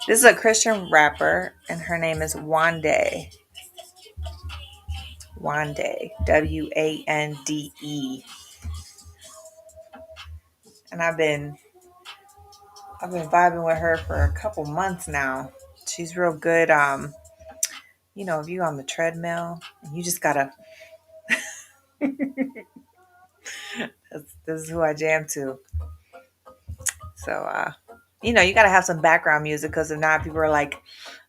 This is a Christian rapper, and her name is Wande. Wande, Wande, and I've been vibing with her for a couple months now. She's real good. If you on the treadmill, you just gotta. This is who I jam to. So, you gotta have some background music because if not, people are like,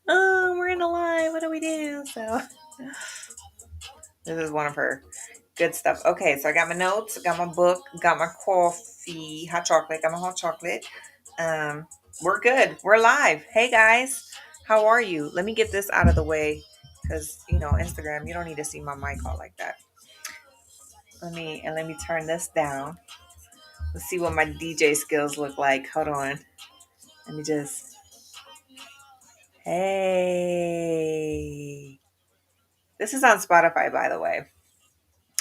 "Oh, we're in the line. What do we do?" So, this is one of her good stuff. Okay, so I got my notes, got my book, got my coffee, hot chocolate, got my hot chocolate. Um, we're good. We're live. Hey guys, how are you? Let me get this out of the way because Instagram, you don't need to see my mic all like that. Let me turn this down. Let's see what my DJ skills look like. Hold on. Let me just. Hey. This is on Spotify, by the way.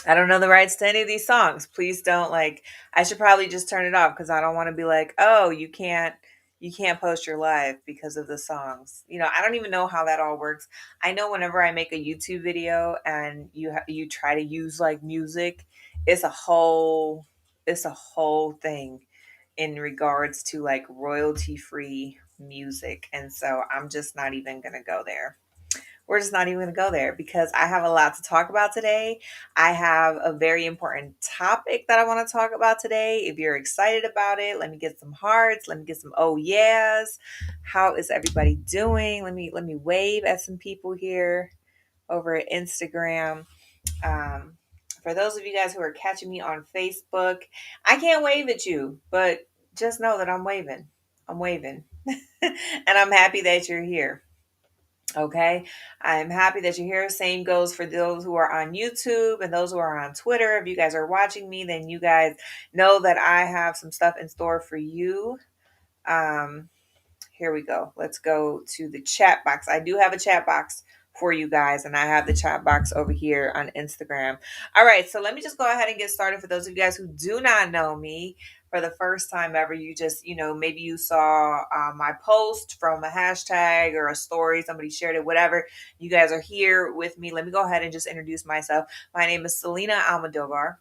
I don't know the rights to any of these songs. Please don't I should probably just turn it off because I don't want to be like, oh, you can't post your live because of the songs. I don't even know how that all works. I know whenever I make a YouTube video and you try to use like music, it's a whole thing in regards to like royalty free music. And so I'm just not even going to go there. We're just not even going to go there because I have a lot to talk about today. I have a very important topic that I want to talk about today. If you're excited about it, let me get some hearts. Let me get some oh yes. How is everybody doing? Let me wave at some people here over at Instagram. Um, for those of you guys who are catching me on Facebook, I can't wave at you, but just know that I'm waving. I'm waving. And I'm happy that you're here. Okay. I'm happy that you're here. Same goes for those who are on YouTube and those who are on Twitter. If you guys are watching me, then you guys know that I have some stuff in store for you. Um, Here we go. Let's go to the chat box. I do have a chat box for you guys, and I have the chat box over here on Instagram. All right, so let me just go ahead and get started. For those of you guys who do not know me for the first time ever, you just, maybe you saw my post from a hashtag or a story, somebody shared it, whatever. You guys are here with me. Let me go ahead and just introduce myself. My name is Selina Almodovar.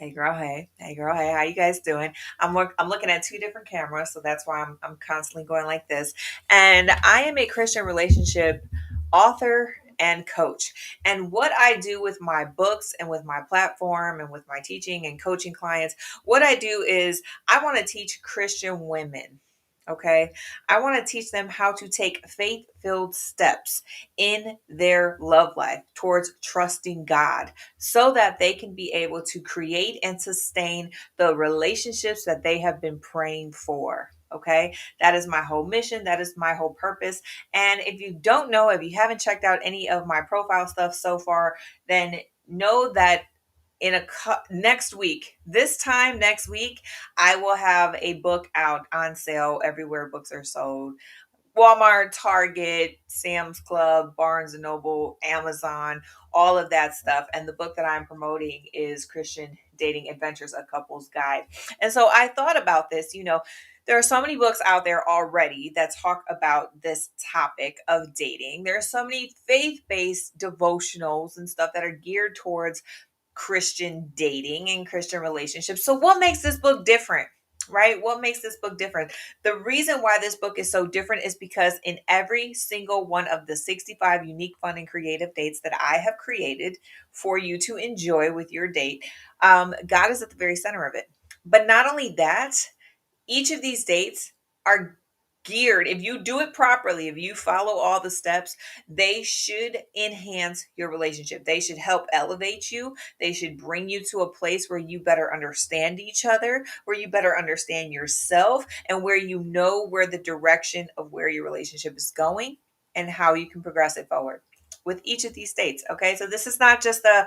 Hey girl, hey. Hey girl, hey. How you guys doing? I'm looking at two different cameras, so that's why I'm constantly going like this. And I am a Christian relationship author and coach. And what I do with my books and with my platform and with my teaching and coaching clients, what I do is I want to teach Christian women. Okay. I want to teach them how to take faith-filled steps in their love life towards trusting God so that they can be able to create and sustain the relationships that they have been praying for. Okay. That is my whole mission. That is my whole purpose. And if you don't know, if you haven't checked out any of my profile stuff so far, then know that next week, this time next week, I will have a book out on sale everywhere books are sold. Walmart, Target, Sam's Club, Barnes and Noble, Amazon, all of that stuff. And the book that I'm promoting is Christian Dating Adventures, a Couple's Guide. And so I thought about this, there are so many books out there already that talk about this topic of dating. There are so many faith-based devotionals and stuff that are geared towards Christian dating and Christian relationships. So what makes this book different? Right? What makes this book different? The reason why this book is so different is because in every single one of the 65 unique, fun, and creative dates that I have created for you to enjoy with your date, God is at the very center of it. But not only that, each of these dates are geared. If you do it properly, if you follow all the steps, they should enhance your relationship. They should help elevate you. They should bring you to a place where you better understand each other, where you better understand yourself, and where you know where the direction of where your relationship is going and how you can progress it forward with each of these states. Okay, so this is not just a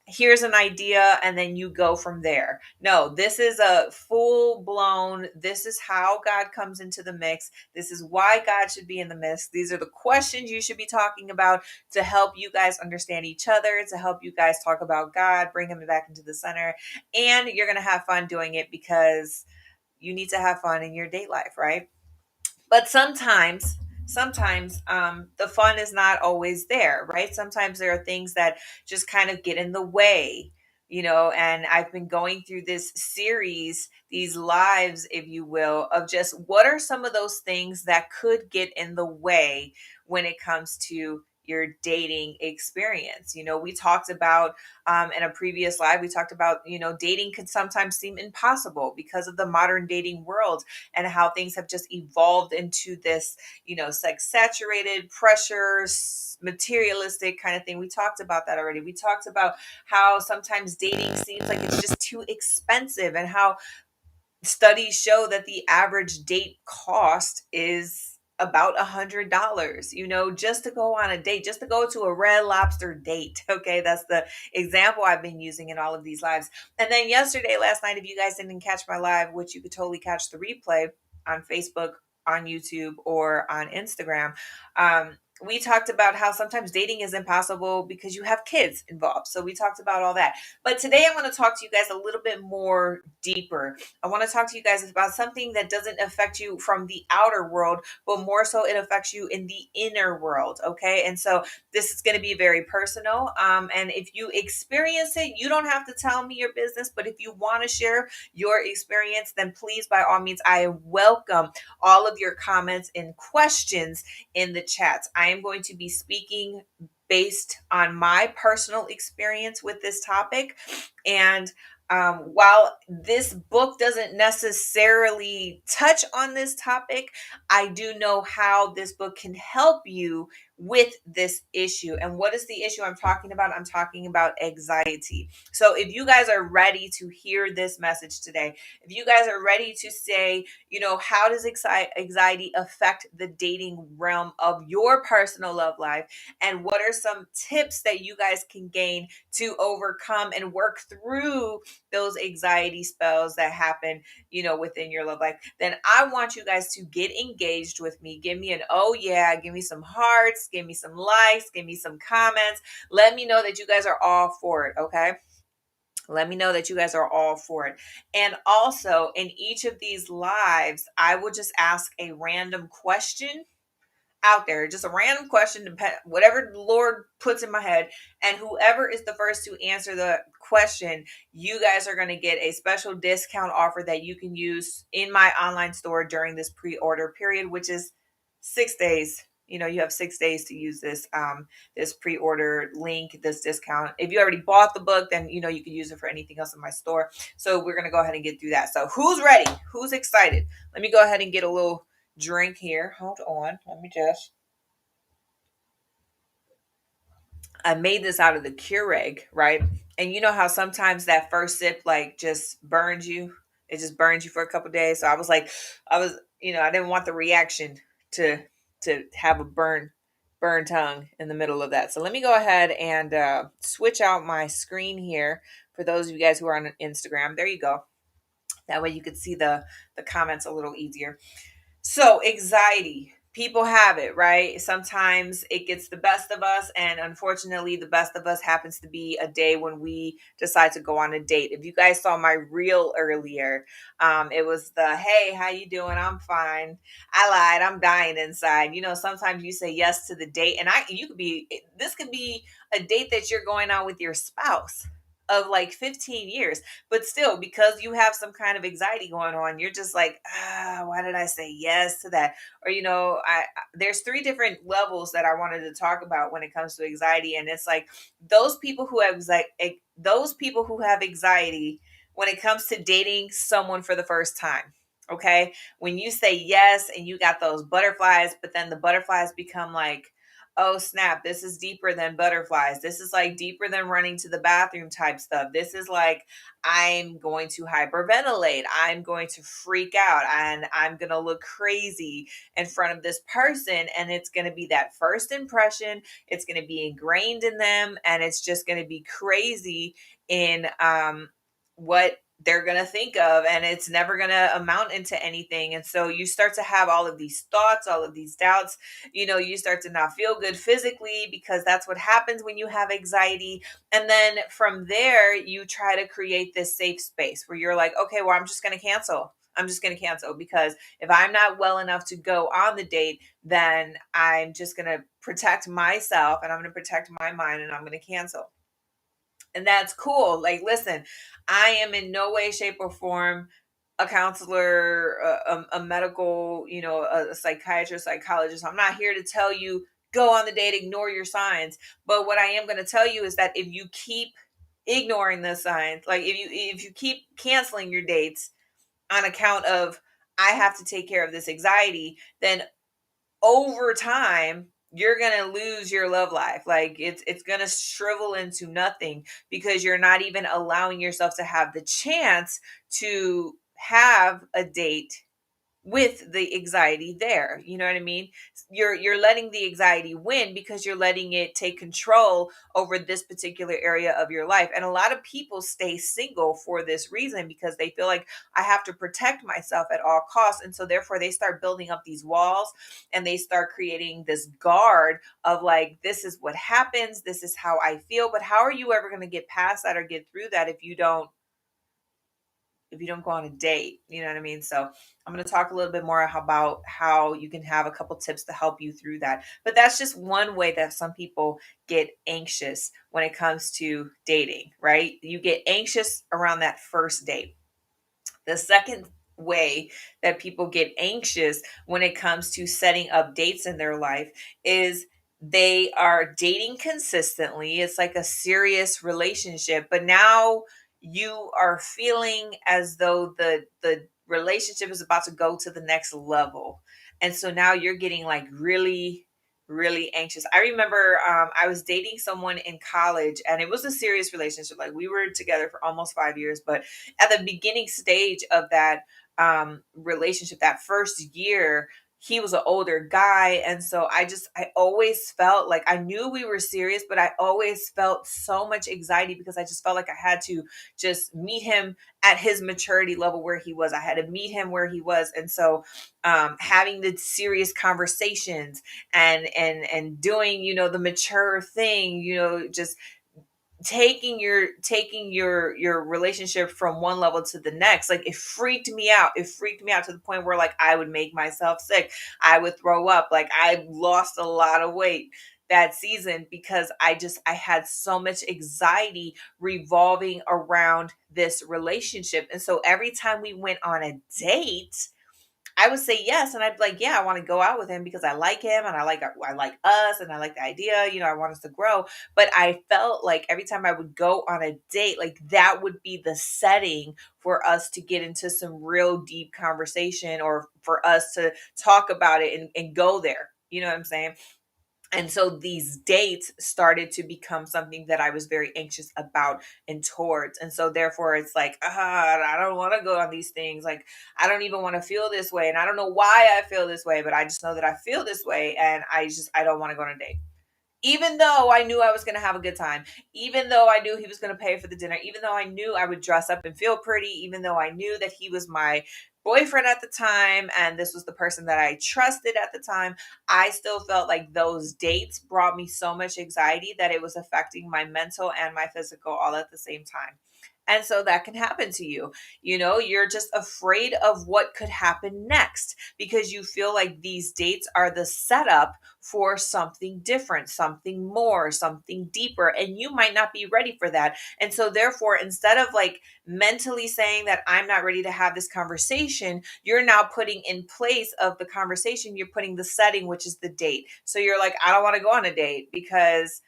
here's an idea and then you go from there. No, this is a full blown, this is how God comes into the mix. This is why God should be in the mix. These are the questions you should be talking about to help you guys understand each other, to help you guys talk about God, bring him back into the center. And you're going to have fun doing it because You need to have fun in your date life, right? But sometimes the fun is not always there, right? Sometimes there are things that just kind of get in the way, and I've been going through this series, these lives, if you will, of just what are some of those things that could get in the way when it comes to your dating experience. We talked about in a previous live, we talked about, dating can sometimes seem impossible because of the modern dating world and how things have just evolved into this, sex saturated, pressure, materialistic kind of thing. We talked about that already. We talked about how sometimes dating seems like it's just too expensive, and how studies show that the average date cost is about $100, just to go on a date, just to go to a Red Lobster date. Okay, that's the example I've been using in all of these lives. And then last night, if you guys didn't catch my live, which you could totally catch the replay on Facebook, on YouTube, or on Instagram, we talked about how sometimes dating is impossible because you have kids involved. So we talked about all that. But today I want to talk to you guys a little bit more deeper. I want to talk to you guys about something that doesn't affect you from the outer world, but more so it affects you in the inner world. Okay. And so this is going to be very personal. And if you experience it, you don't have to tell me your business, but if you want to share your experience, then please, by all means, I welcome all of your comments and questions in the chats. I am going to be speaking based on my personal experience with this topic. And while this book doesn't necessarily touch on this topic, I do know how this book can help you with this issue. And what is the issue I'm talking about? I'm talking about anxiety. So if you guys are ready to hear this message today, if you guys are ready to say, how does anxiety affect the dating realm of your personal love life? And what are some tips that you guys can gain to overcome and work through those anxiety spells that happen, within your love life? Then I want you guys to get engaged with me. Give me an oh yeah, give me some hearts, give me some likes, give me some comments. Let me know that you guys are all for it, okay? Let me know that you guys are all for it. And also, in each of these lives, I will just ask a random question out there, just a random question, whatever the Lord puts in my head. And whoever is the first to answer the question, you guys are going to get a special discount offer that you can use in my online store during this pre-order period, which is 6 days. You have 6 days to use this pre-order link, this discount. If you already bought the book, then you can use it for anything else in my store. So we're going to go ahead and get through that. So who's ready? Who's excited? Let me go ahead and get a little drink here. Hold on. Let me just. I made this out of the Keurig, right? And you know how sometimes that first sip just burns you. It just burns you for a couple days. So I didn't want the reaction to have a burn tongue in the middle of that. So let me go ahead and switch out my screen here for those of you guys who are on Instagram. There you go. That way you could see the comments a little easier. So anxiety, people have it, right? Sometimes it gets the best of us. And unfortunately, the best of us happens to be a day when we decide to go on a date. If you guys saw my reel earlier, it was hey, how you doing? I'm fine. I lied. I'm dying inside. Sometimes you say yes to the date, and this could be a date that you're going on with your spouse of 15 years. But still, because you have some kind of anxiety going on, you're just like, why did I say yes to that? Or, there's 3 different levels that I wanted to talk about when it comes to anxiety. And it's like those people who have anxiety when it comes to dating someone for the first time. Okay. When you say yes and you got those butterflies, but then the butterflies become like, oh snap, this is deeper than butterflies. This is deeper than running to the bathroom type stuff. This is I'm going to hyperventilate. I'm going to freak out and I'm going to look crazy in front of this person. And it's going to be that first impression. It's going to be ingrained in them. And it's just going to be crazy in what they're going to think of, and it's never going to amount into anything. And so you start to have all of these thoughts, all of these doubts. You start to not feel good physically because that's what happens when you have anxiety. And then from there, you try to create this safe space where you're like, okay, well, I'm just going to cancel. I'm just going to cancel, because if I'm not well enough to go on the date, then I'm just going to protect myself, and I'm going to protect my mind, and I'm going to cancel. And that's cool. Like, listen, I am in no way, shape, or form a counselor, a medical, a psychiatrist, psychologist. I'm not here to tell you go on the date, ignore your signs. But what I am going to tell you is that if you keep ignoring the signs, like if you keep canceling your dates on account of I have to take care of this anxiety, then over time you're going to lose your love life. Like, it's going to shrivel into nothing, because you're not even allowing yourself to have the chance to have a date with the anxiety there. You know what I mean? You're letting the anxiety win, because you're letting it take control over this particular area of your life. And a lot of people stay single for this reason, because they feel like I have to protect myself at all costs. And so therefore they start building up these walls, and they start creating this guard of like, this is what happens, this is how I feel. But how are you ever going to get past that or get through that if you don't go on a date? You know what I mean? So I'm going to talk a little bit more about how you can have a couple tips to help you through that. But that's just one way that some people get anxious when it comes to dating, right? You get anxious around that first date. The second way that people get anxious when it comes to setting up dates in their life is they are dating consistently. It's like a serious relationship, but now you are feeling as though the relationship is about to go to the next level. And so now you're getting like really really anxious. I remember I was dating someone in college, and it was a serious relationship. Like, we were together for almost 5 years, but at the beginning stage of that relationship, that first year, he was an older guy. And so I always felt like I knew we were serious, but I always felt so much anxiety, because I just felt like I had to just meet him at his maturity level where he was. I had to meet him where he was. And so having the serious conversations and doing, the mature thing, just taking your relationship from one level to the next. Like, it freaked me out to the point where, like, I would make myself sick, I would throw up. Like, I lost a lot of weight that season, because I had so much anxiety revolving around this relationship. And so every time we went on a date, I would say yes, and I'd be like, yeah, I want to go out with him because I like him, and I like us, and I like the idea. I want us to grow. But I felt like every time I would go on a date, like, that would be the setting for us to get into some real deep conversation, or for us to talk about it and go there. You know what I'm saying? And so these dates started to become something that I was very anxious about and towards. And so therefore it's like, I don't want to go on these things. Like, I don't even want to feel this way. And I don't know why I feel this way, but I just know that I feel this way. And I don't want to go on a date. Even though I knew I was going to have a good time, even though I knew he was going to pay for the dinner, even though I knew I would dress up and feel pretty, even though I knew that he was my boyfriend at the time and this was the person that I trusted at the time, I still felt like those dates brought me so much anxiety that it was affecting my mental and my physical all at the same time. And so that can happen to you. You're just afraid of what could happen next, because you feel like these dates are the setup for something different, something more, something deeper, and you might not be ready for that. And so therefore, instead of like mentally saying that I'm not ready to have this conversation, you're now putting in place of the conversation, you're putting the setting, which is the date. So you're like, I don't want to go on a date because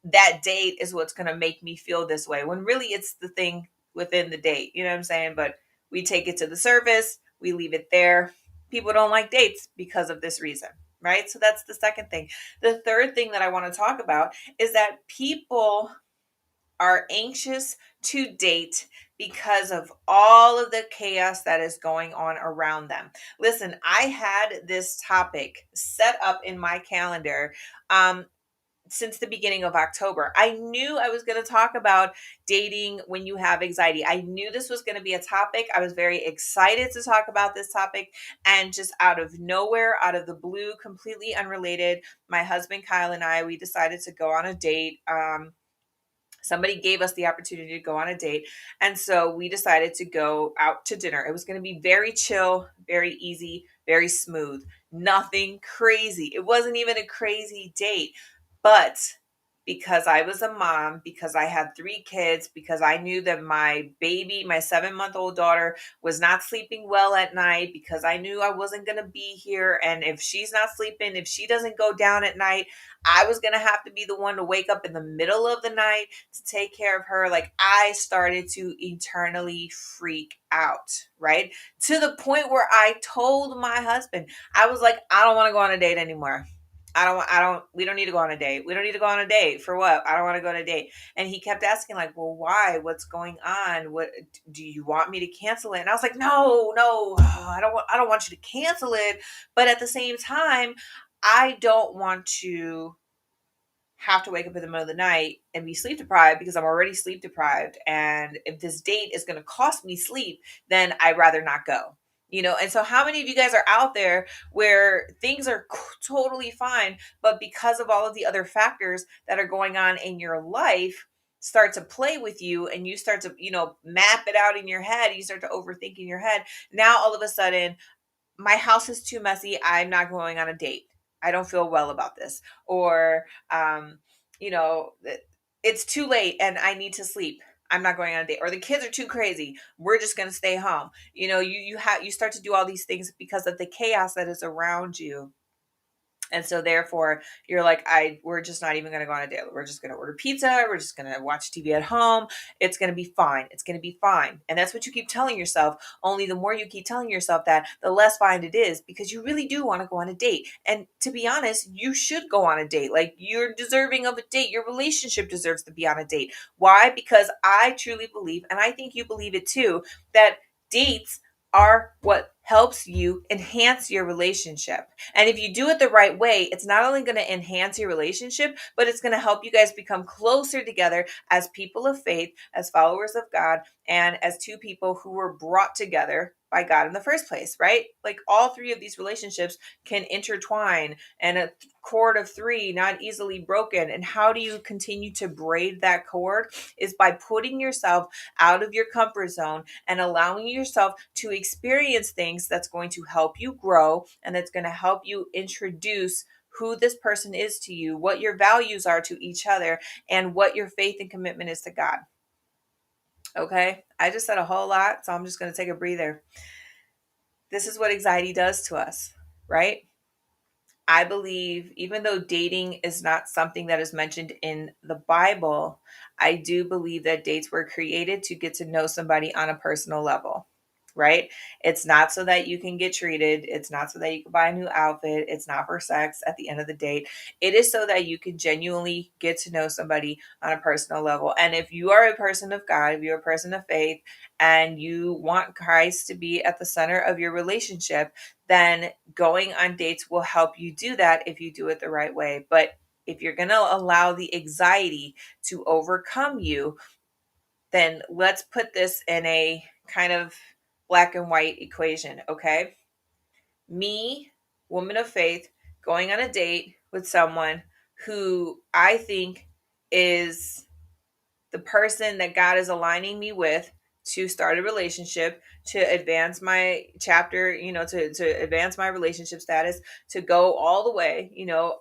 that date is what's going to make me feel this way, when really it's the thing within the date. You know what I'm saying? But we take it to the surface, we leave it there. People don't like dates because of this reason, right? So that's the second thing. The third thing that I want to talk about is that people are anxious to date because of all of the chaos that is going on around them. Listen, I had this topic set up in my calendar since the beginning of October. I knew I was going to talk about dating when you have anxiety. I knew this was going to be a topic. I was very excited to talk about this topic. And just out of nowhere, out of the blue, completely unrelated, my husband Kyle and I, we decided to go on a date. Somebody gave us the opportunity to go on a date. And so we decided to go out to dinner. It was going to be very chill, very easy, very smooth, nothing crazy. It wasn't even a crazy date. But because I was a mom, because I had 3 kids, because I knew that my baby, my 7-month-old daughter, was not sleeping well at night, because I knew I wasn't going to be here. And if she's not sleeping, if she doesn't go down at night, I was going to have to be the one to wake up in the middle of the night to take care of her. Like, I started to eternally freak out, right? To the point where I told my husband, I was like, I don't want to go on a date anymore. We don't need to go on a date. We don't need to go on a date. For what? I don't want to go on a date. And he kept asking, like, well, why? What's going on? What do you want me to cancel it? And I was like, no, I don't want you to cancel it. But at the same time, I don't want to have to wake up in the middle of the night and be sleep deprived because I'm already sleep deprived. And if this date is going to cost me sleep, then I'd rather not go. And so how many of you guys are out there where things are totally fine, but because of all of the other factors that are going on in your life, start to play with you, and you start to, map it out in your head. You start to overthink in your head. Now, all of a sudden, my house is too messy. I'm not going on a date. I don't feel well about this. Or, you know, it's too late and I need to sleep. I'm not going on a date. Or the kids are too crazy. We're just going to stay home. You start to do all these things because of the chaos that is around you. And so therefore you're like, we're just not even going to go on a date. We're just going to order pizza. We're just going to watch TV at home. It's going to be fine. It's going to be fine. And that's what you keep telling yourself. Only the more you keep telling yourself that, the less fine it is, because you really do want to go on a date. And to be honest, you should go on a date. Like, you're deserving of a date. Your relationship deserves to be on a date. Why? Because I truly believe, and I think you believe it too, that dates are what helps you enhance your relationship. And if you do it the right way, it's not only going to enhance your relationship, but it's going to help you guys become closer together as people of faith, as followers of God, and as two people who were brought together by God in the first place, right? Like, all 3 of these relationships can intertwine, and a cord of 3 not easily broken. And how do you continue to braid that cord? Is by putting yourself out of your comfort zone and allowing yourself to experience things that's going to help you grow, and that's going to help you introduce who this person is to you, what your values are to each other, and what your faith and commitment is to God. Okay? I just said a whole lot, so I'm just going to take a breather. This is what anxiety does to us, right? I believe, even though dating is not something that is mentioned in the Bible, I do believe that dates were created to get to know somebody on a personal level, right? It's not so that you can get treated. It's not so that you can buy a new outfit. It's not for sex at the end of the date. It is so that you can genuinely get to know somebody on a personal level. And if you are a person of God, if you're a person of faith, and you want Christ to be at the center of your relationship, then going on dates will help you do that if you do it the right way. But if you're going to allow the anxiety to overcome you, then let's put this in a kind of black and white equation, okay? Me, woman of faith, going on a date with someone who I think is the person that God is aligning me with to start a relationship, to advance my chapter, to advance my relationship status, to go all the way.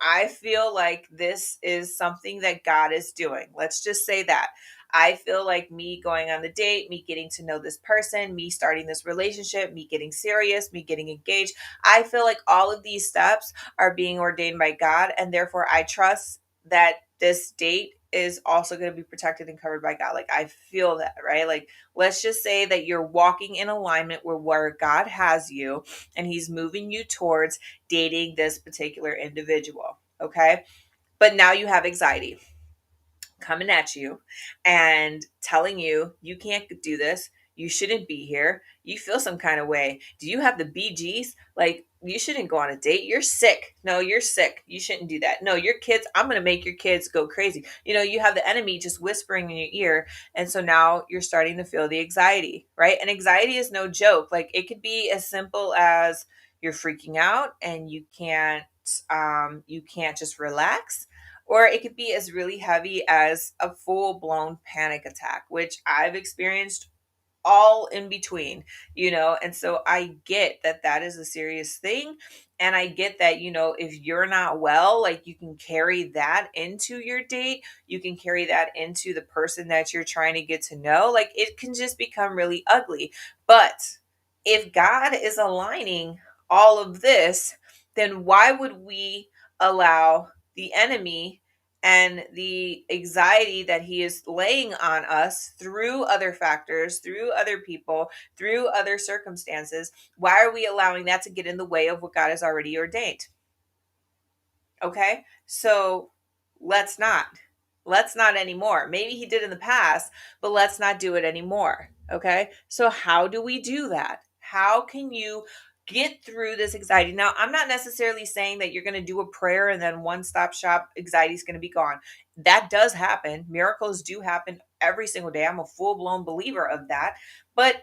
I feel like this is something that God is doing. Let's just say that. I feel like me going on the date, me getting to know this person, me starting this relationship, me getting serious, me getting engaged. I feel like all of these steps are being ordained by God, and therefore I trust that this date is also going to be protected and covered by God. Like, I feel that, right? Like, let's just say that you're walking in alignment with where God has you, and he's moving you towards dating this particular individual. Okay. But now you have anxiety coming at you and telling you you can't do this, you shouldn't be here, you feel some kind of way. Do you have the BGs? Like, you shouldn't go on a date. You're sick. No, you're sick. You shouldn't do that. No, your kids, I'm going to make your kids go crazy. You have the enemy just whispering in your ear. And so now you're starting to feel the anxiety, right? And anxiety is no joke. Like, it could be as simple as you're freaking out and you can't just relax, or it could be as really heavy as a full blown panic attack, which I've experienced all in between, and so I get that that is a serious thing. And I get that, if you're not well, like, you can carry that into your date, you can carry that into the person that you're trying to get to know. Like, it can just become really ugly. But if God is aligning all of this, then why would we allow the enemy and the anxiety that he is laying on us through other factors, through other people, through other circumstances? Why are we allowing that to get in the way of what God has already ordained? Okay. So let's not. Let's not anymore. Maybe he did in the past, but let's not do it anymore. Okay. So, how do we do that? How can you get through this anxiety? Now, I'm not necessarily saying that you're going to do a prayer and then one stop shop anxiety is going to be gone. That does happen. Miracles do happen every single day. I'm a full blown believer of that. But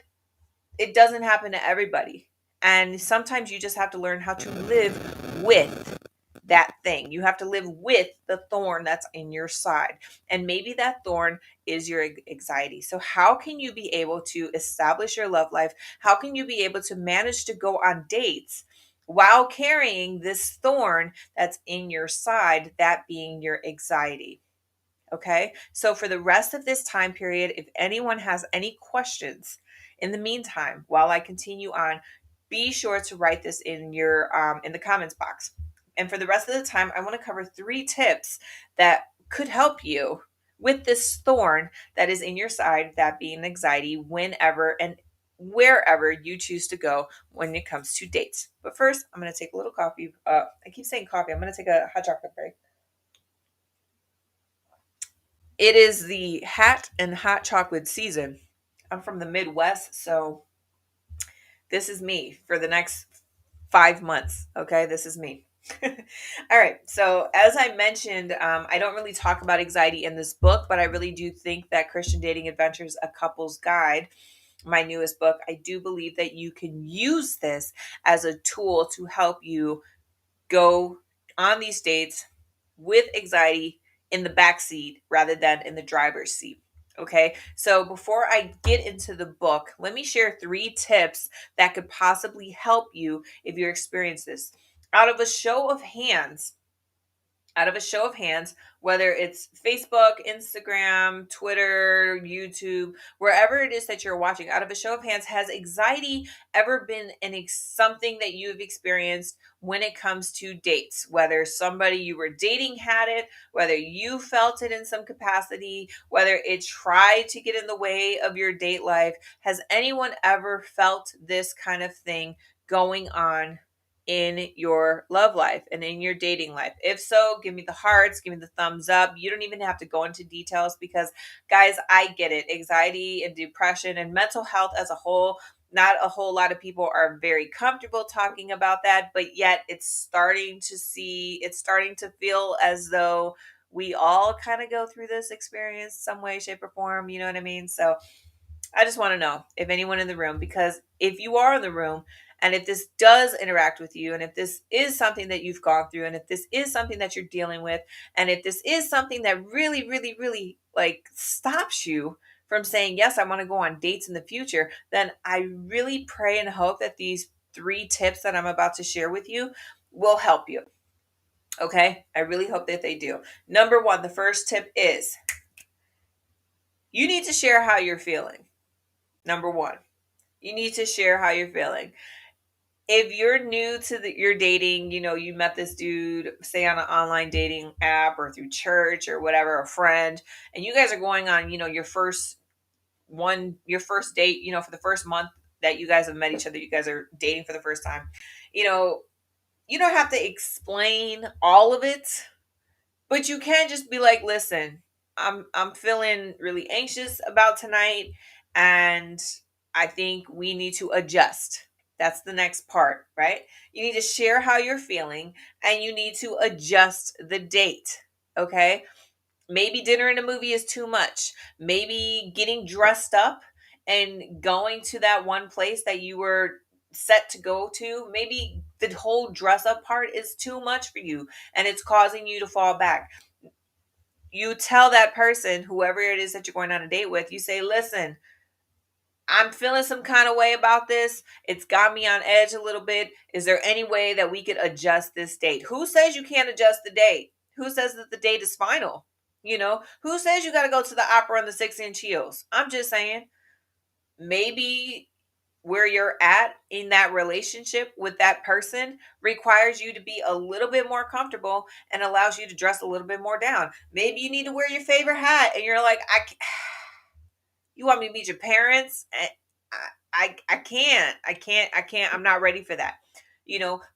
it doesn't happen to everybody. And sometimes you just have to learn how to live with that thing. You have to live with the thorn that's in your side. And maybe that thorn is your anxiety. So, how can you be able to establish your love life? How can you be able to manage to go on dates while carrying this thorn that's in your side, that being your anxiety? Okay. So for the rest of this time period, if anyone has any questions in the meantime, while I continue on, be sure to write this in your in the comments box. And for the rest of the time, I want to cover 3 tips that could help you with this thorn that is in your side, that being anxiety, whenever and wherever you choose to go when it comes to dates. But first, I'm going to take a little coffee. I keep saying coffee. I'm going to take a hot chocolate break. It is the hat and hot chocolate season. I'm from the Midwest, so this is me for the next 5 months. Okay, this is me. All right. So, as I mentioned, I don't really talk about anxiety in this book, but I really do think that Christian Dating Adventures, A Couple's Guide, my newest book, I do believe that you can use this as a tool to help you go on these dates with anxiety in the back seat rather than in the driver's seat. Okay, so before I get into the book, let me share 3 tips that could possibly help you if you experience this. Out of a show of hands, whether it's Facebook, Instagram, Twitter, YouTube, wherever it is that you're watching, out of a show of hands, has anxiety ever been something that you've experienced when it comes to dates? Whether somebody you were dating had it, whether you felt it in some capacity, whether it tried to get in the way of your date life, has anyone ever felt this kind of thing going on in your love life and in your dating life? If so, give me the hearts, give me the thumbs up. You don't even have to go into details because, guys, I get it. Anxiety and depression and mental health as a whole, not a whole lot of people are very comfortable talking about that, but yet it's starting to feel as though we all kind of go through this experience some way, shape, or form. You know what I mean? So I just want to know if anyone in the room, because if you are in the room and if this does interact with you, and if this is something that you've gone through, and if this is something that you're dealing with, and if this is something that really, really, really like stops you from saying, yes, I want to go on dates in the future, then I really pray and hope that these 3 tips that I'm about to share with you will help you. Okay. I really hope that they do. Number 1, the first tip is you need to share how you're feeling. Number 1. You need to share how you're feeling. If you're new to your dating, you met this dude, say on an online dating app or through church or whatever, a friend, and you guys are going on, your first date, for the first month that you guys have met each other, you guys are dating for the first time. You don't have to explain all of it, but you can just be like, listen, I'm feeling really anxious about tonight, and I think we need to adjust. That's the next part, right? You need to share how you're feeling and you need to adjust the date. Okay? Maybe dinner and a movie is too much. Maybe getting dressed up and going to that one place that you were set to go to, maybe the whole dress up part is too much for you and it's causing you to fall back. you tell that person, whoever it is that you're going on a date with, you say, listen, I'm feeling some kind of way about this. It's got me on edge a little bit. Is there any way that we could adjust this date? Who says you can't adjust the date? Who says that the date is final? Who says you got to go to the opera on the 6-inch heels? I'm just saying, maybe where you're at in that relationship with that person requires you to be a little bit more comfortable and allows you to dress a little bit more down. Maybe you need to wear your favorite hat and you're like, you want me to meet your parents? I can't. I'm not ready for that.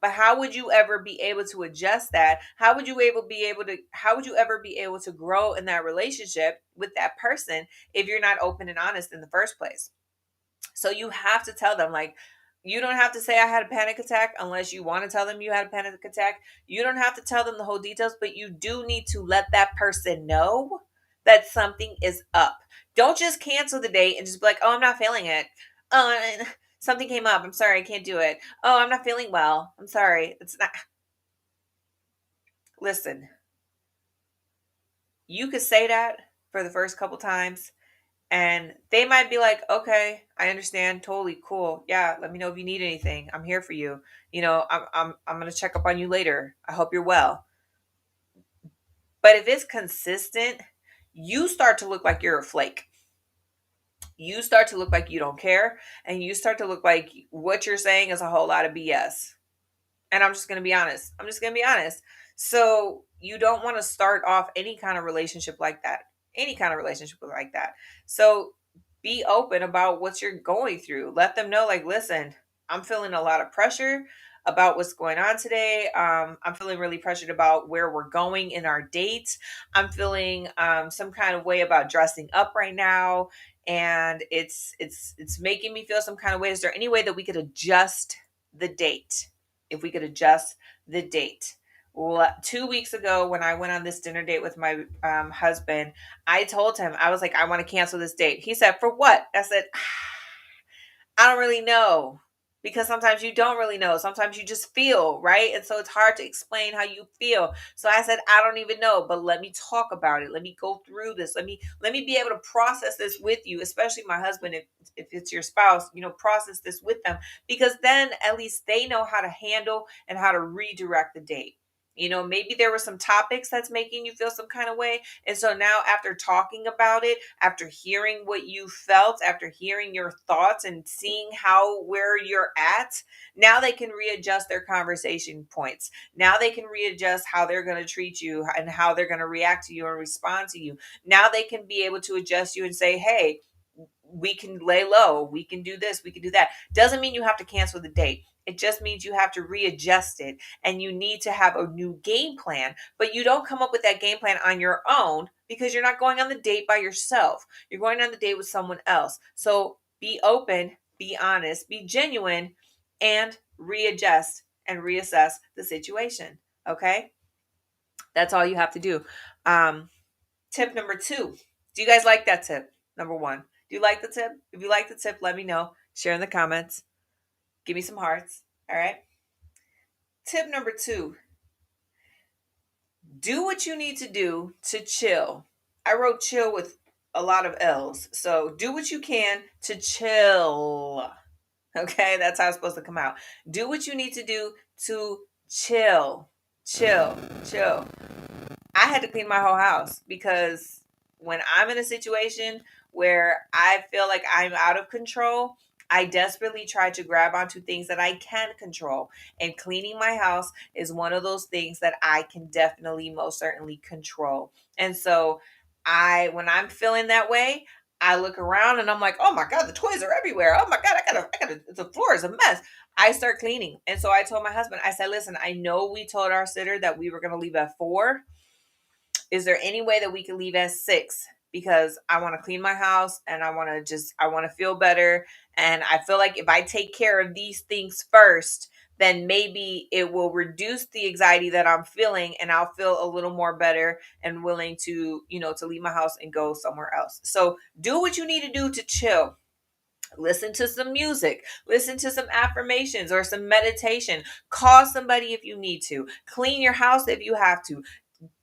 But how would you ever be able to adjust that? How would you ever be able to grow in that relationship with that person if you're not open and honest in the first place? So you have to tell them, like, you don't have to say I had a panic attack unless you want to tell them you had a panic attack. You don't have to tell them the whole details, but you do need to let that person know that something is up. Don't just cancel the date and just be like, oh, I'm not feeling it. Oh, something came up. I'm sorry, I can't do it. Oh, I'm not feeling well. I'm sorry. It's not. Listen, you could say that for the first couple times and they might be like, okay, I understand, totally cool, yeah, let me know if you need anything, I'm here for you. I'm gonna check up on you later, I hope you're well. But if it's consistent, you start to look like you're a flake. You start to look like you don't care, and you start to look like what you're saying is a whole lot of BS. And I'm just going to be honest. I'm just going to be honest. So you don't want to start off any kind of relationship like that. Any kind of relationship like that. So be open about what you're going through. Let them know, like, listen, I'm feeling a lot of pressure about what's going on today. I'm feeling really pressured about where we're going in our date. I'm feeling some kind of way about dressing up right now, and it's making me feel some kind of way. Is there any way that we could adjust the date? If we could adjust the date. Well, 2 weeks ago, when I went on this dinner date with my husband, I told him, I was like, I want to cancel this date. He said, for what? I said, I don't really know, because sometimes you don't really know. Sometimes you just feel, right? And so it's hard to explain how you feel. So I said, I don't even know, but let me talk about it. Let me go through this. Let me be able to process this with you, especially my husband, if it's your spouse, process this with them, because then at least they know how to handle and how to redirect the date. Maybe there were some topics that's making you feel some kind of way. And so now, after talking about it, after hearing what you felt, after hearing your thoughts and seeing where you're at, now they can readjust their conversation points. Now they can readjust how they're going to treat you and how they're going to react to you and respond to you. Now they can be able to adjust you and say, hey, we can lay low, we can do this, we can do that. Doesn't mean you have to cancel the date. It just means you have to readjust it, and you need to have a new game plan. But you don't come up with that game plan on your own, because you're not going on the date by yourself. You're going on the date with someone else. So be open, be honest, be genuine, and readjust and reassess the situation. Okay? That's all you have to do. Tip number 2. Do you guys like that tip? Number 1. Do you like the tip? If you like the tip, let me know. Share in the comments. Give me some hearts. All right. Tip number 2. Do what you need to do to chill. I wrote chill with a lot of L's. So do what you can to chill. Okay, that's how it's supposed to come out. Do what you need to do to chill. Chill. Chill. I had to clean my whole house, because when I'm in a situation where I feel like I'm out of control, I desperately try to grab onto things that I can control. And cleaning my house is one of those things that I can definitely, most certainly control. And so when I'm feeling that way, I look around and I'm like, oh my God, the toys are everywhere. Oh my God, the floor is a mess. I start cleaning. And so I told my husband, I said, listen, I know we told our sitter that we were going to leave at 4. Is there any way that we can leave at 6? Because I want to clean my house, and I want to feel better. And I feel like if I take care of these things first, then maybe it will reduce the anxiety that I'm feeling, and I'll feel a little more better and willing to, to leave my house and go somewhere else. So do what you need to do to chill. Listen to some music, listen to some affirmations or some meditation, call somebody if you need to, clean your house if you have to.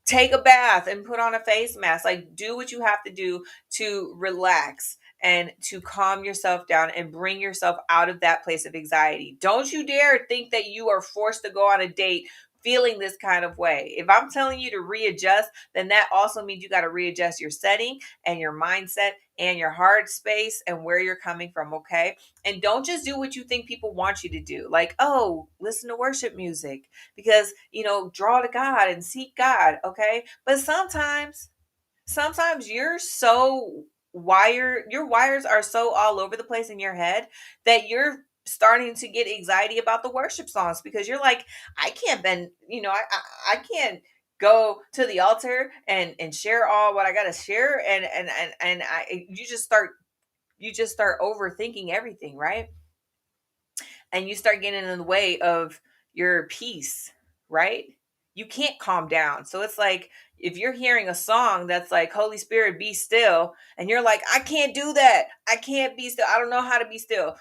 take a bath and put on a face mask. Like, do what you have to do to relax and to calm yourself down and bring yourself out of that place of anxiety. Don't you dare think that you are forced to go on a date feeling this kind of way. If I'm telling you to readjust, then that also means you got to readjust your setting and your mindset and your heart space and where you're coming from, okay? And don't just do what you think people want you to do. Like, oh, listen to worship music because, draw to God and seek God, okay? But sometimes you're so your wires are so all over the place in your head that you're starting to get anxiety about the worship songs because you're like, I can't bend, I can't go to the altar and share all what I got to share, and you just start overthinking everything, right? And you start getting in the way of your peace, right? You can't calm down. So it's like if you're hearing a song that's like, Holy Spirit, be still, and you're like, I can't do that. I can't be still. I don't know how to be still.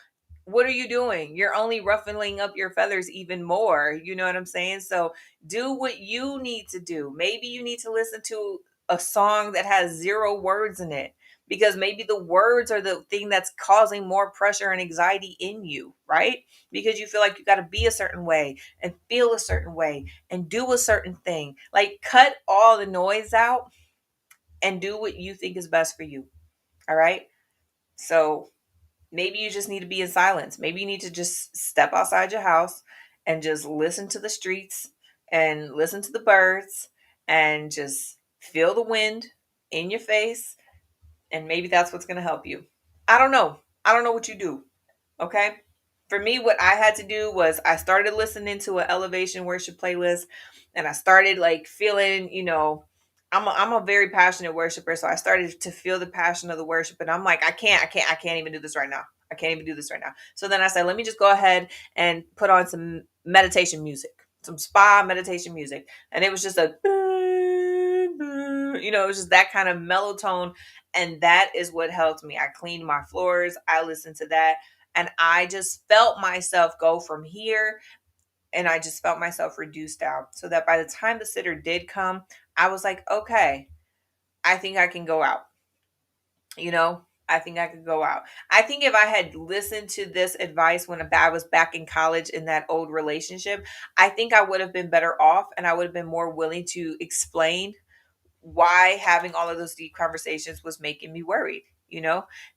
What are you doing? You're only ruffling up your feathers even more. You know what I'm saying? So do what you need to do. Maybe you need to listen to a song that has zero words in it because maybe the words are the thing that's causing more pressure and anxiety in you, right? Because you feel like you got to be a certain way and feel a certain way and do a certain thing. Like, cut all the noise out and do what you think is best for you. All right. So maybe you just need to be in silence. Maybe you need to just step outside your house and just listen to the streets and listen to the birds and just feel the wind in your face. And maybe that's what's going to help you. I don't know. I don't know what you do. Okay. For me, what I had to do was I started listening to an elevation worship playlist and I started like feeling, I'm a very passionate worshiper. So I started to feel the passion of the worship and I'm like, I can't even do this right now. I can't even do this right now. So then I said, let me just go ahead and put on some meditation music, some spa meditation music. And it was just it was just that kind of mellow tone. And that is what helped me. I cleaned my floors. I listened to that. And I just felt myself go from here and I just felt myself reduce down so that by the time the sitter did come, I was like, okay, I think I can go out. I think I could go out. I think if I had listened to this advice when I was back in college in that old relationship, I think I would have been better off and I would have been more willing to explain why having all of those deep conversations was making me worried.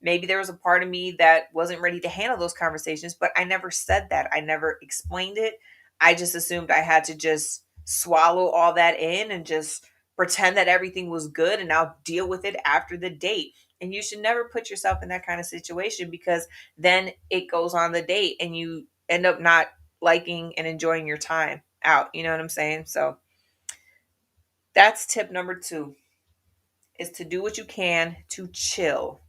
Maybe there was a part of me that wasn't ready to handle those conversations, but I never said that. I never explained it. I just assumed I had to just swallow all that in and just pretend that everything was good and I'll deal with it after the date. And you should never put yourself in that kind of situation because then it goes on the date and you end up not liking and enjoying your time out. You know what I'm saying? So that's tip number 2 is to do what you can to chill.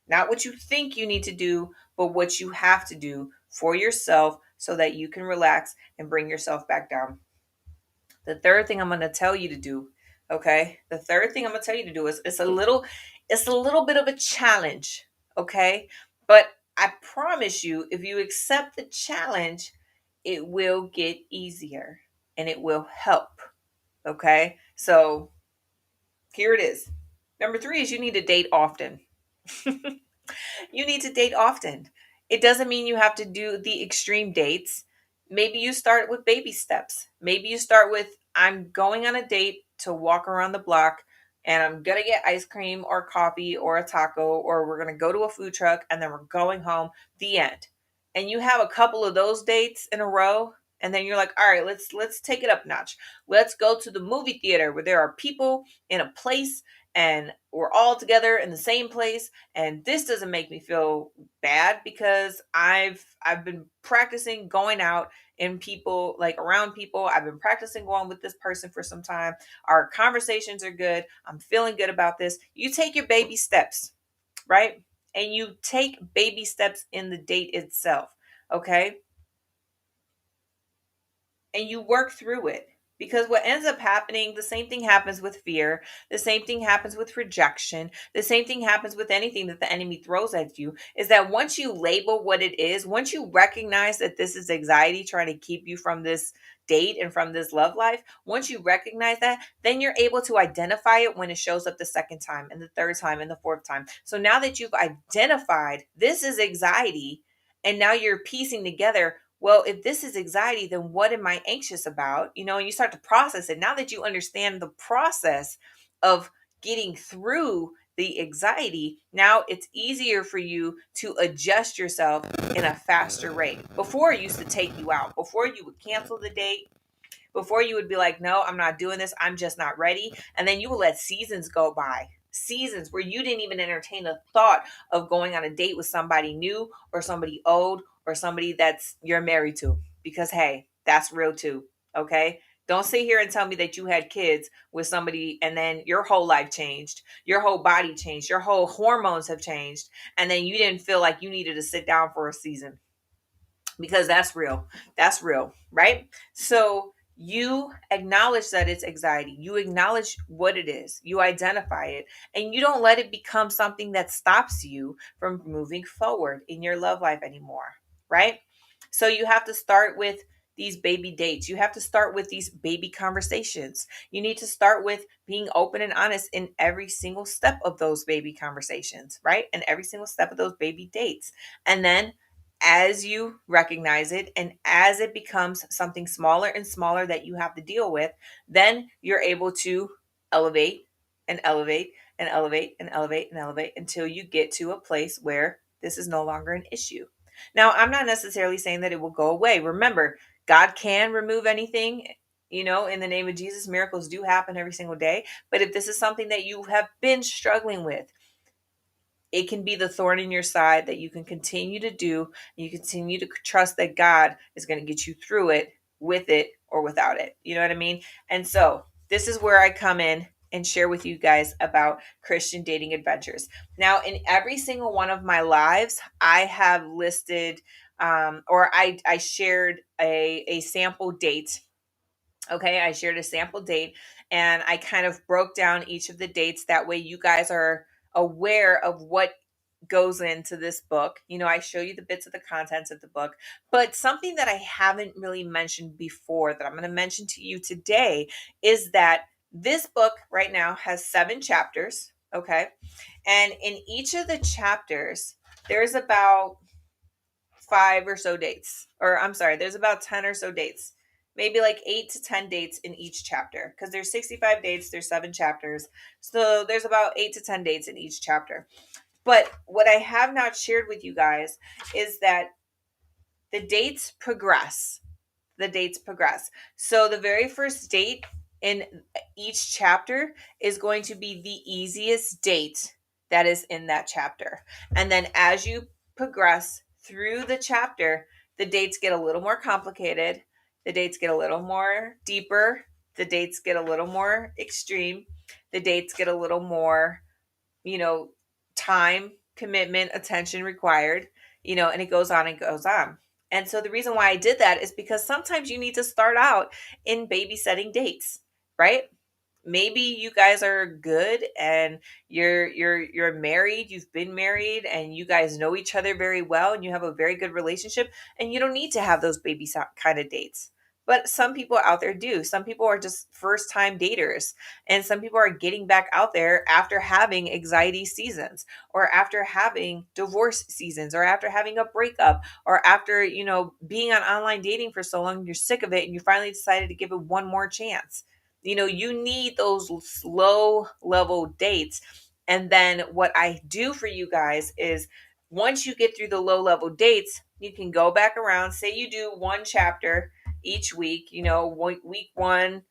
Not what you think you need to do, but what you have to do for yourself so that you can relax and bring yourself back down. The third thing I'm going to tell you to do, okay? The third thing I'm going to tell you to do is it's a little bit of a challenge, okay? But I promise you if you accept the challenge, it will get easier and it will help, okay? So, here it is. Number 3 is you need to date often. You need to date often. It doesn't mean you have to do the extreme dates. Maybe you start with baby steps. Maybe you start with I'm going on a date to walk around the block and I'm going to get ice cream or coffee or a taco or we're going to go to a food truck and then we're going home. The end. And you have a couple of those dates in a row and then you're like, "All right, let's take it up a notch. Let's go to the movie theater where there are people in a place and we're all together in the same place and this doesn't make me feel bad because I've been practicing going out in people like around people. I've been practicing going with this person for some time. Our conversations are good. I'm feeling good about this. You take your baby steps, right? And you take baby steps in the date itself, okay? And you work through it. Because what ends up happening, the same thing happens with fear. The same thing happens with rejection. The same thing happens with anything that the enemy throws at you, is that once you label what it is, once you recognize that this is anxiety trying to keep you from this date and from this love life, once you recognize that, then you're able to identify it when it shows up the second time and the third time and the fourth time. So now that you've identified this is anxiety, and now you're piecing together, well, if this is anxiety, then what am I anxious about? And you start to process it. Now that you understand the process of getting through the anxiety, now it's easier for you to adjust yourself in a faster rate. Before, it used to take you out. Before, you would cancel the date. Before, you would be like, no, I'm not doing this. I'm just not ready. And then you will let seasons go by. Seasons where you didn't even entertain a thought of going on a date with somebody new or somebody old or somebody that's you're married to. Because, hey, that's real too. Okay. Don't sit here and tell me that you had kids with somebody and then your whole life changed, your whole body changed, your whole hormones have changed, and then you didn't feel like you needed to sit down for a season, because that's real. That's real, right? So you acknowledge that it's anxiety. You acknowledge what it is. You identify it, and you don't let it become something that stops you from moving forward in your love life anymore, right? So you have to start with these baby dates. You have to start with these baby conversations. You need to start with being open and honest in every single step of those baby conversations, right? And every single step of those baby dates. And then as you recognize it and as it becomes something smaller and smaller that you have to deal with, then you're able to elevate and elevate and elevate and elevate and elevate until you get to a place where this is no longer an issue. Now, I'm not necessarily saying that it will go away. Remember, God can remove anything. In the name of Jesus, miracles do happen every single day. But if this is something that you have been struggling with, it can be the thorn in your side that you can continue to do. And you continue to trust that God is going to get you through it, with it or without it. You know what I mean? And so this is where I come in and share with you guys about Christian dating adventures. Now, in every single one of my lives, I have listed or I shared a sample date. Okay, I shared a sample date and I kind of broke down each of the dates. That way, you guys are aware of what goes into this book. I show you the bits of the contents of the book, but something that I haven't really mentioned before that I'm going to mention to you today is that this book right now has 7 chapters. Okay, and in each of the chapters, there's about 5 or so dates, or I'm sorry, there's about 10 or so dates, maybe like 8 to 10 dates in each chapter, because there's 65 dates, there's 7 chapters, so there's about 8 to 10 dates in each chapter. But what I have not shared with you guys is that the dates progress. The dates progress. So the very first date in each chapter is going to be the easiest date that is in that chapter. And then as you progress through the chapter, the dates get a little more complicated. The dates get a little more deeper. The dates get a little more extreme. The dates get a little more, you know, time, commitment, attention required, and it goes on and goes on. And so the reason why I did that is because sometimes you need to start out in baby setting dates, right? Maybe you guys are good and you're married, you've been married and you guys know each other very well and you have a very good relationship and you don't need to have those baby kind of dates. But some people out there do. Some people are just first time daters, and some people are getting back out there after having anxiety seasons or after having divorce seasons or after having a breakup or after, being on online dating for so long, you're sick of it and you finally decided to give it one more chance. You need those low level dates. And then what I do for you guys is once you get through the low level dates, you can go back around, say you do one chapter each week, week 1,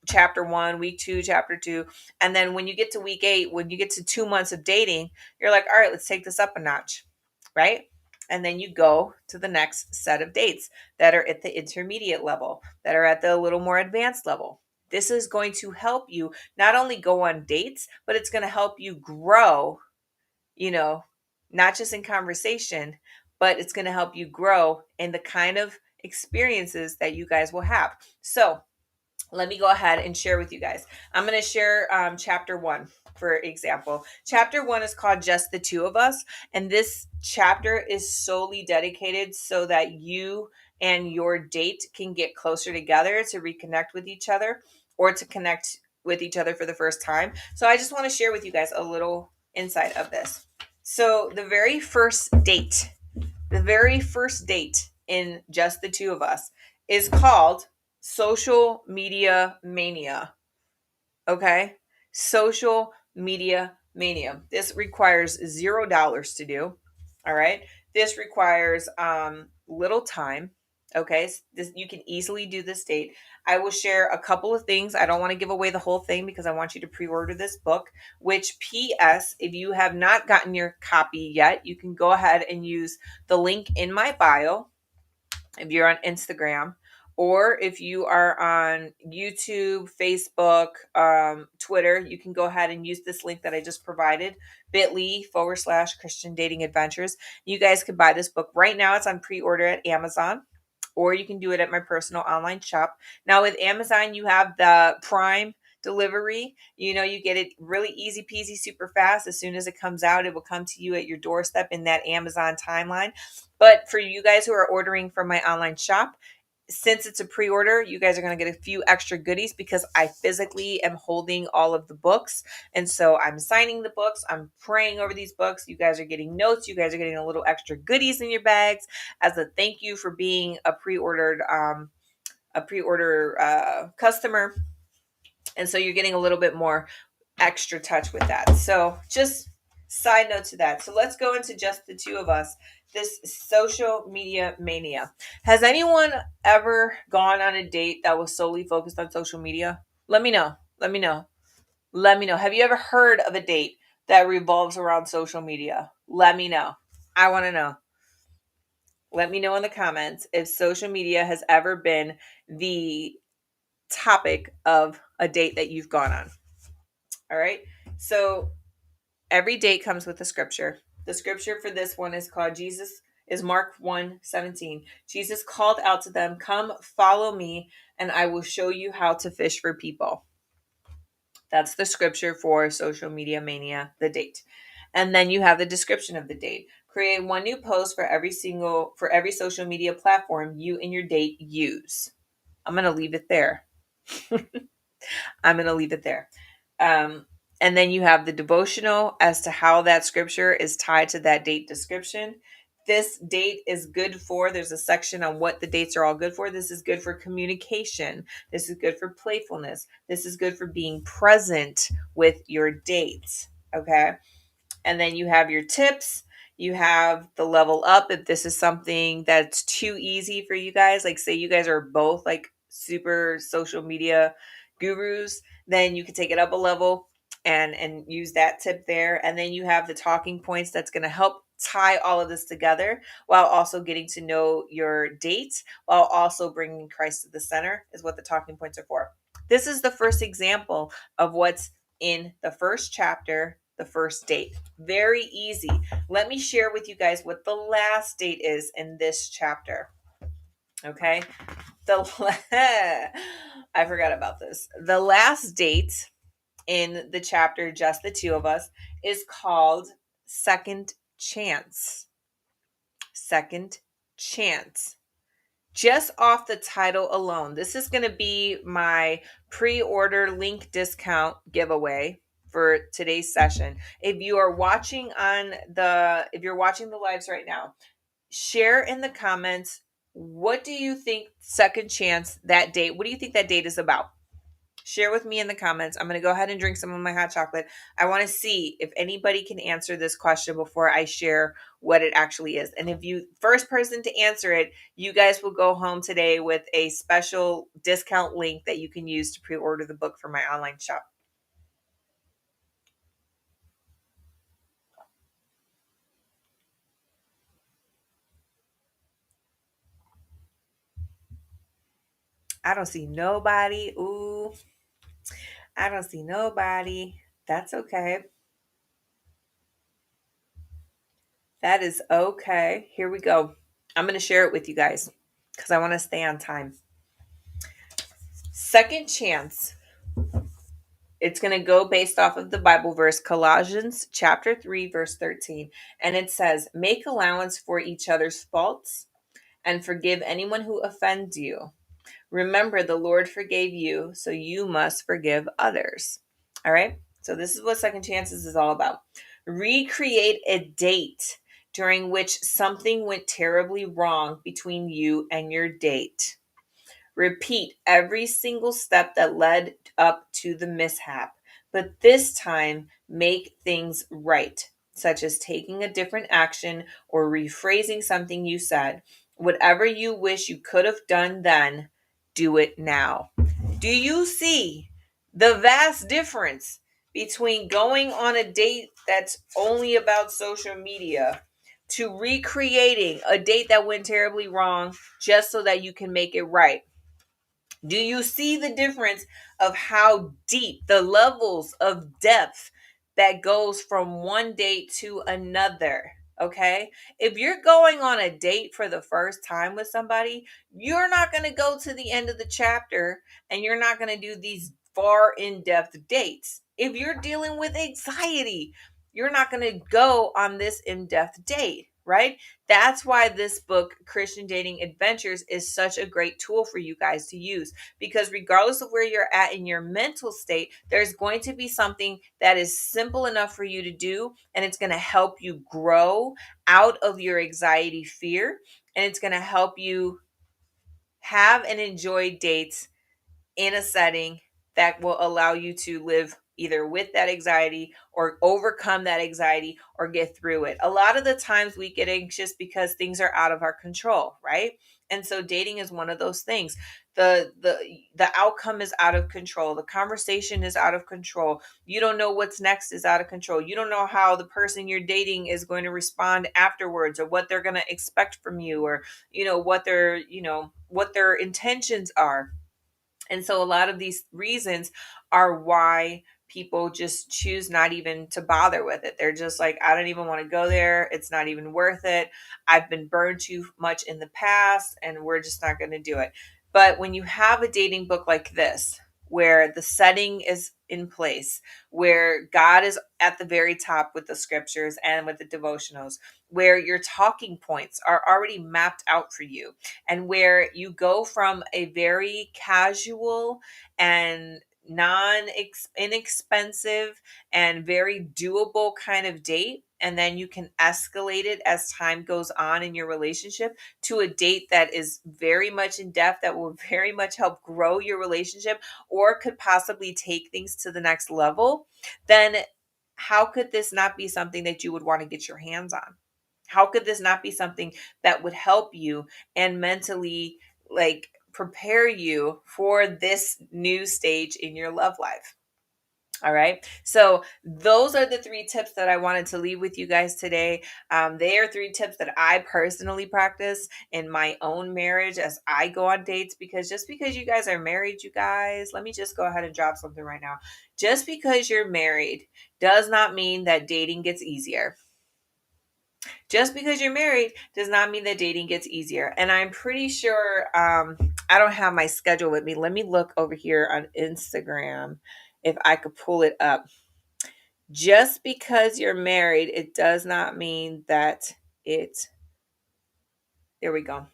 chapter 1, week 2, chapter 2. And then when you get to week 8, when you get to 2 months of dating, you're like, all right, let's take this up a notch, right? And then you go to the next set of dates that are at the intermediate level, that are at the little more advanced level. This is going to help you not only go on dates, but it's going to help you grow, not just in conversation, but it's going to help you grow in the kind of experiences that you guys will have. So let me go ahead and share with you guys. I'm going to share chapter 1, for example. Chapter 1 is called Just the Two of Us. And this chapter is solely dedicated so that you and your date can get closer together, to reconnect with each other, or to connect with each other for the first time. So I just want to share with you guys a little insight of this. So the very first date in Just the Two of Us is called Social Media Mania. Okay? Social Media Mania. This requires $0 to do. All right? This requires little time. Okay? This, you can easily do this date. I will share a couple of things. I don't want to give away the whole thing because I want you to pre-order this book, which PS, if you have not gotten your copy yet, you can go ahead and use the link in my bio if you're on Instagram, or if you are on YouTube, Facebook, Twitter. You can go ahead and use this link that I just provided, bit.ly/Christian Dating Adventures. You guys can buy this book right now. It's on pre-order at Amazon, or you can do it at my personal online shop. Now with Amazon, you have the Prime delivery. You know, you get it really easy peasy, super fast. As soon as it comes out, it will come to you at your doorstep in that Amazon timeline. But for you guys who are ordering from my online shop, since it's a pre-order, you guys are going to get a few extra goodies because I physically am holding all of the books. And so I'm signing the books. I'm praying over these books. You guys are getting notes. You guys are getting a little extra goodies in your bags as a thank you for being a pre-order customer. And so you're getting a little bit more extra touch with that. So just side note to that. So let's go into Just the Two of Us, this social media mania. Has anyone ever gone on a date that was solely focused on social media? Let me know. Let me know. Let me know. Have you ever heard of a date that revolves around social media? Let me know. I want to know. Let me know in the comments if social media has ever been the topic of a date that you've gone on. All right. So every date comes with a scripture. The scripture for this one is called Jesus is Mark 1:17. Jesus called out to them, "Come, follow me, and I will show you how to fish for people." That's the scripture for social media mania, the date. And then you have the description of the date. Create one new post for every social media platform you and your date use. I'm going to leave it there. I'm going to leave it there. And then you have the devotional as to how that scripture is tied to that date description. This date is good for, there's a section on what the dates are all good for. This is good for communication. This is good for playfulness. This is good for being present with your dates. Okay. And then you have your tips. You have the level up if this is something that's too easy for you guys. Like, say you guys are both like super social media gurus, then you can take it up a level and use that tip there. And then you have the talking points that's going to help tie all of this together while also getting to know your date, while also bringing Christ to the center, is what the talking points are for. This is the first example of what's in the first chapter, the first date. Very easy. Let me share with you guys what the last date is in this chapter. Okay. I forgot about this. The last date in the chapter, Just the Two of Us, is called Second Chance. Second Chance. Just off the title alone, this is going to be my pre-order link discount giveaway for today's session. If you're watching the lives right now, share in the comments, what do you think Second Chance, that date, what do you think that date is about? Share with me in the comments. I'm going to go ahead and drink some of my hot chocolate. I want to see if anybody can answer this question before I share what it actually is. And if you first person to answer it, you guys will go home today with a special discount link that you can use to pre-order the book from my online shop. I don't see nobody. Ooh, I don't see nobody. That's okay. That is okay. Here we go. I'm going to share it with you guys because I want to stay on time. Second chance. It's going to go based off of the Bible verse, Colossians chapter 3, verse 13. And it says, make allowance for each other's faults and forgive anyone who offends you. Remember, the Lord forgave you, so you must forgive others. All right? So this is what second chances is all about. Recreate a date during which something went terribly wrong between you and your date. Repeat every single step that led up to the mishap, but this time make things right, such as taking a different action or rephrasing something you said. Whatever you wish you could have done then, do it now. Do you see the vast difference between going on a date that's only about social media to recreating a date that went terribly wrong just so that you can make it right? Do you see the difference of how deep the levels of depth that goes from one date to another? Okay. If you're going on a date for the first time with somebody, you're not going to go to the end of the chapter and you're not going to do these far in depth dates. If you're dealing with anxiety, you're not going to go on this in depth date, right? That's why this book, Christian Dating Adventures, is such a great tool for you guys to use, because regardless of where you're at in your mental state, there's going to be something that is simple enough for you to do, and it's going to help you grow out of your anxiety fear, and it's going to help you have and enjoy dates in a setting that will allow you to live either with that anxiety or overcome that anxiety or get through it. A lot of the times we get anxious because things are out of our control, right? And so dating is one of those things. The outcome is out of control. The conversation is out of control. You don't know what's next is out of control. You don't know how the person you're dating is going to respond afterwards, or what they're going to expect from you, or what their intentions are. And so a lot of these reasons are why people just choose not even to bother with it. They're just like, I don't even want to go there. It's not even worth it. I've been burned too much in the past and we're just not going to do it. But when you have a dating book like this, where the setting is in place, where God is at the very top with the scriptures and with the devotionals, where your talking points are already mapped out for you, and where you go from a very casual and inexpensive and very doable kind of date, and then you can escalate it as time goes on in your relationship to a date that is very much in depth, that will very much help grow your relationship or could possibly take things to the next level, then how could this not be something that you would want to get your hands on? How could this not be something that would help you and mentally prepare you for this new stage in your love life? All right. So those are the 3 tips that I wanted to leave with you guys today. They are 3 tips that I personally practice in my own marriage as I go on dates, because just because you guys are married, you guys, let me just go ahead and drop something right now. Just because you're married does not mean that dating gets easier. Just because you're married does not mean that dating gets easier. And I'm pretty sure, I don't have my schedule with me. Let me look over here on Instagram if I could pull it up. Just because you're married, it does not mean that there we go.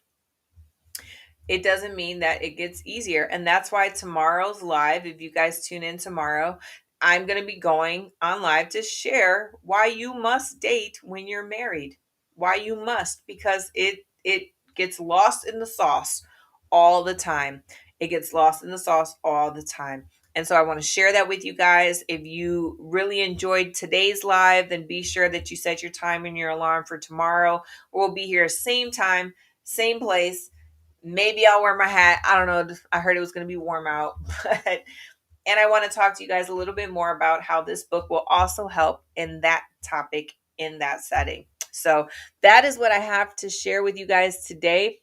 It doesn't mean that it gets easier. And that's why tomorrow's live, if you guys tune in tomorrow, I'm going to be going on live to share why you must date when you're married. Why you must, because it gets lost in the sauce all the time. It gets lost in the sauce all the time. And so I want to share that with you guys. If you really enjoyed today's live, then be sure that you set your time and your alarm for tomorrow. We'll be here same time, same place. Maybe I'll wear my hat. I don't know. I heard it was going to be warm out. And I want to talk to you guys a little bit more about how this book will also help in that topic, in that setting. So that is what I have to share with you guys today.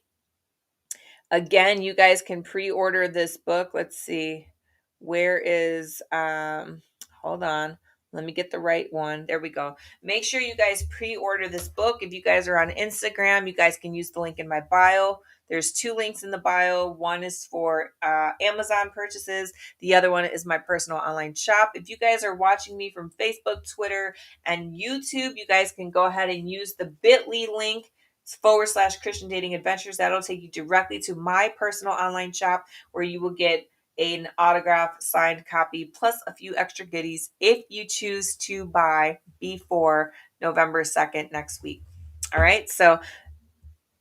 Again, you guys can pre-order this book. Let's see. Where is, hold on. Let me get the right one. There we go. Make sure you guys pre-order this book. If you guys are on Instagram, you guys can use the link in my bio. There's 2 links in the bio. One is for Amazon purchases. The other one is my personal online shop. If you guys are watching me from Facebook, Twitter, and YouTube, you guys can go ahead and use the bit.ly link / Christian Dating Adventures. That'll take you directly to my personal online shop where you will get an autograph signed copy plus a few extra goodies if you choose to buy before November 2nd next week. All right. So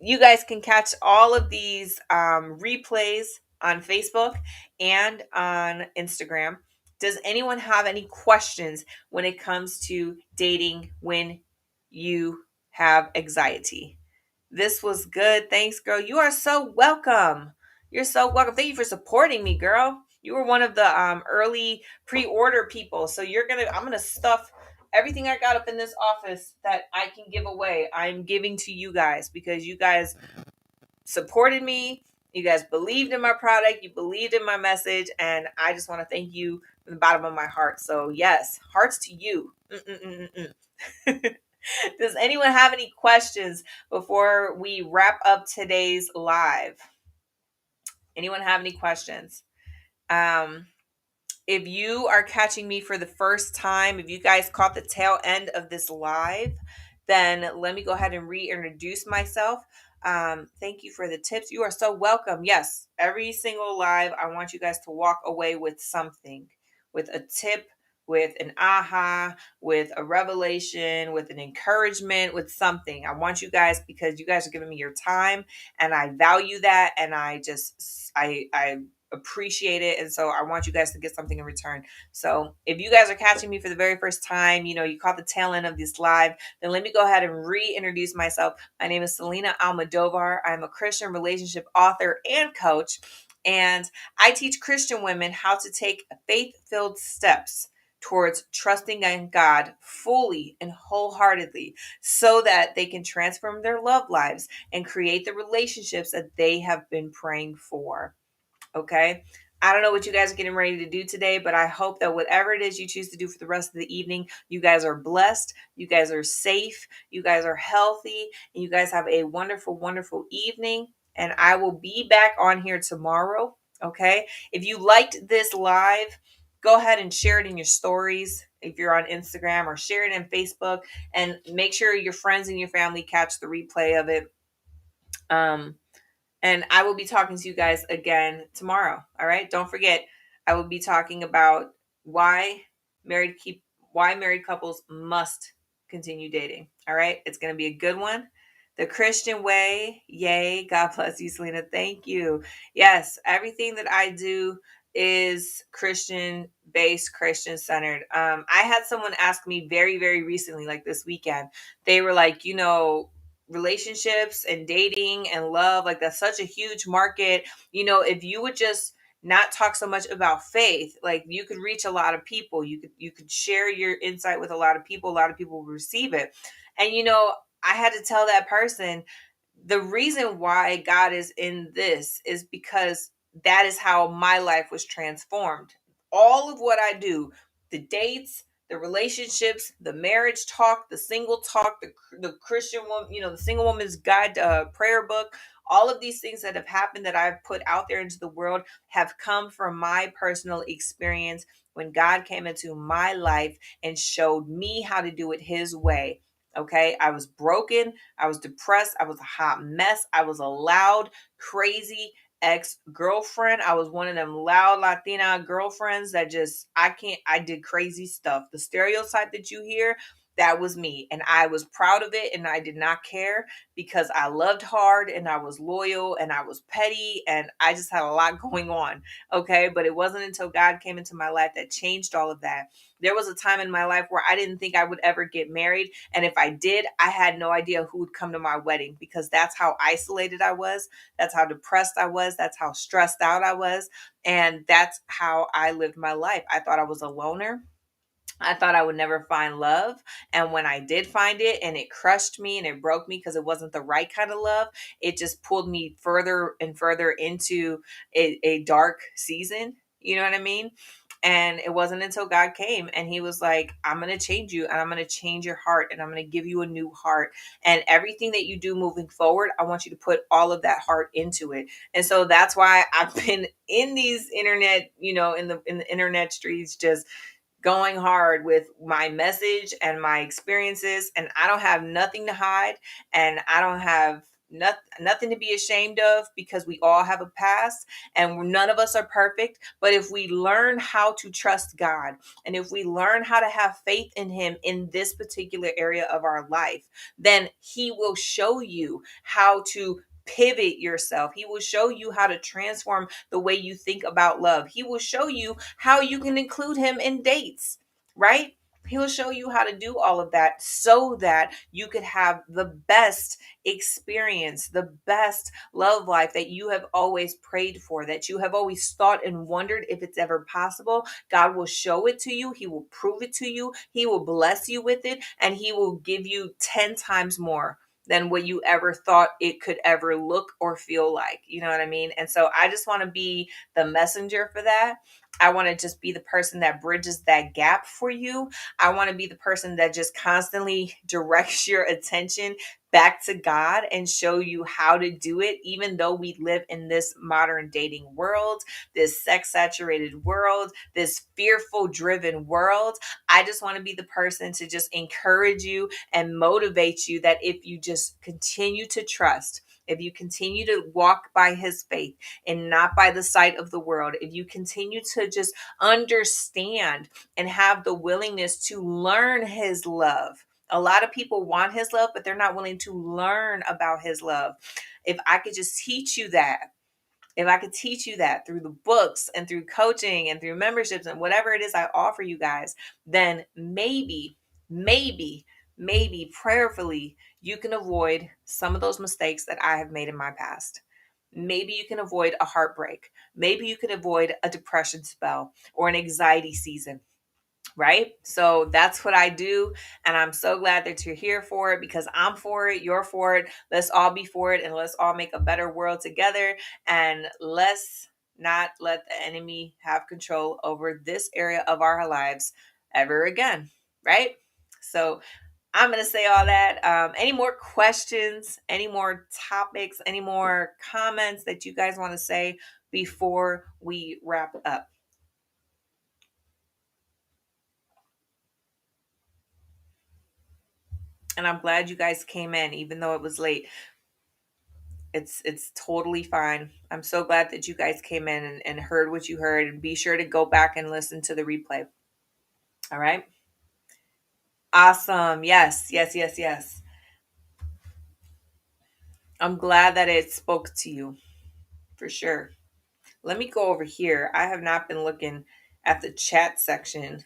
you guys can catch all of these replays on Facebook and on Instagram. Does anyone have any questions when it comes to dating when you have anxiety? This was good. Thanks, girl. You are so welcome. You're so welcome. Thank you for supporting me, girl. You were one of the early pre-order people. So I'm gonna stuff everything I got up in this office that I can give away. I'm giving to you guys because you guys supported me. You guys believed in my product. You believed in my message. And I just want to thank you from the bottom of my heart. So yes, hearts to you. Does anyone have any questions before we wrap up today's live? Anyone have any questions? If you are catching me for the first time, if you guys caught the tail end of this live, then let me go ahead and reintroduce myself. Thank you for the tips. You are so welcome. Yes, every single live, I want you guys to walk away with something, with a tip, with an aha, with a revelation, with an encouragement, with something. I want you guys, because you guys are giving me your time and I value that. And I appreciate it. And so I want you guys to get something in return. So if you guys are catching me for the very first time, you caught the tail end of this live, then let me go ahead and reintroduce myself. My name is Selina Almodovar. I'm a Christian relationship author and coach, and I teach Christian women how to take faith-filled steps towards trusting in God fully and wholeheartedly so that they can transform their love lives and create the relationships that they have been praying for. Okay. I don't know what you guys are getting ready to do today, but I hope that whatever it is you choose to do for the rest of the evening, you guys are blessed, you guys are safe, you guys are healthy, and you guys have a wonderful, wonderful evening. And I will be back on here tomorrow. Okay. If you liked this live, go ahead and share it in your stories if you're on Instagram, or share it in Facebook, and make sure your friends and your family catch the replay of it. And I will be talking to you guys again tomorrow. All right. Don't forget, I will be talking about why married couples must continue dating. All right. It's going to be a good one. The Christian way. Yay. God bless you, Selena. Thank you. Yes. Everything that I do is Christian based, Christian centered. I had someone ask me very, very recently, like this weekend. They were like, relationships and dating and love, like that's such a huge market. If you would just not talk so much about faith, like you could reach a lot of people. You could share your insight with a lot of people. A lot of people will receive it. And I had to tell that person, the reason why God is in this is because that is how my life was transformed. All of what I do, the dates, the relationships, the marriage talk, the single talk, the Christian woman, the single woman's guide prayer book, all of these things that have happened that I've put out there into the world have come from my personal experience when God came into my life and showed me how to do it his way. Okay. I was broken. I was depressed. I was a hot mess. I was a loud, crazy ex-girlfriend. I was one of them loud Latina girlfriends that I did crazy stuff. The stereotype that you hear, that was me. And I was proud of it. And I did not care because I loved hard and I was loyal and I was petty and I just had a lot going on. Okay. But it wasn't until God came into my life that changed all of that. There was a time in my life where I didn't think I would ever get married. And if I did, I had no idea who would come to my wedding because that's how isolated I was. That's how depressed I was. That's how stressed out I was. And that's how I lived my life. I thought I was a loner. I thought I would never find love. And when I did find it and it crushed me and it broke me because it wasn't the right kind of love, it just pulled me further and further into a dark season. You know what I mean? And it wasn't until God came and he was like, I'm going to change you and I'm going to change your heart and I'm going to give you a new heart. And everything that you do moving forward, I want you to put all of that heart into it. And so that's why I've been in these internet, in the internet streets, just going hard with my message and my experiences, and I don't have nothing to hide, and I don't have nothing to be ashamed of, because we all have a past and none of us are perfect. But if we learn how to trust God, and if we learn how to have faith in him in this particular area of our life, then he will show you how to pivot yourself. He will show you how to transform the way you think about love. He will show you how you can include him in dates, right? He'll show you how to do all of that so that you could have the best experience, the best love life that you have always prayed for, that you have always thought and wondered if it's ever possible. God will show it to you. He will prove it to you. He will bless you with it, and he will give you 10 times more than what you ever thought it could ever look or feel like. You know what I mean? And so I just want to be the messenger for that. I want to just be the person that bridges that gap for you. I want to be the person that just constantly directs your attention back to God and show you how to do it, even though we live in this modern dating world, this sex saturated world, this fearful driven world. I just want to be the person to just encourage you and motivate you that if you just continue to trust, if you continue to walk by his faith and not by the sight of the world, if you continue to just understand and have the willingness to learn his love. A lot of people want his love, but they're not willing to learn about his love. If I could just teach you that, if I could teach you that through the books and through coaching and through memberships and whatever it is I offer you guys, then maybe prayerfully, you can avoid some of those mistakes that I have made in my past. Maybe you can avoid a heartbreak. Maybe you can avoid a depression spell or an anxiety season. Right? So that's what I do. And I'm so glad that you're here for it, because I'm for it. You're for it. Let's all be for it. And let's all make a better world together. And let's not let the enemy have control over this area of our lives ever again. Right? So I'm going to say all that. Any more questions, any more topics, any more comments that you guys want to say before we wrap up? And I'm glad you guys came in, even though it was late. It's totally fine. I'm so glad that you guys came in and heard what you heard. And be sure to go back and listen to the replay. All right. Awesome. Yes, yes, yes, yes. I'm glad that it spoke to you, for sure. Let me go over here. I have not been looking at the chat section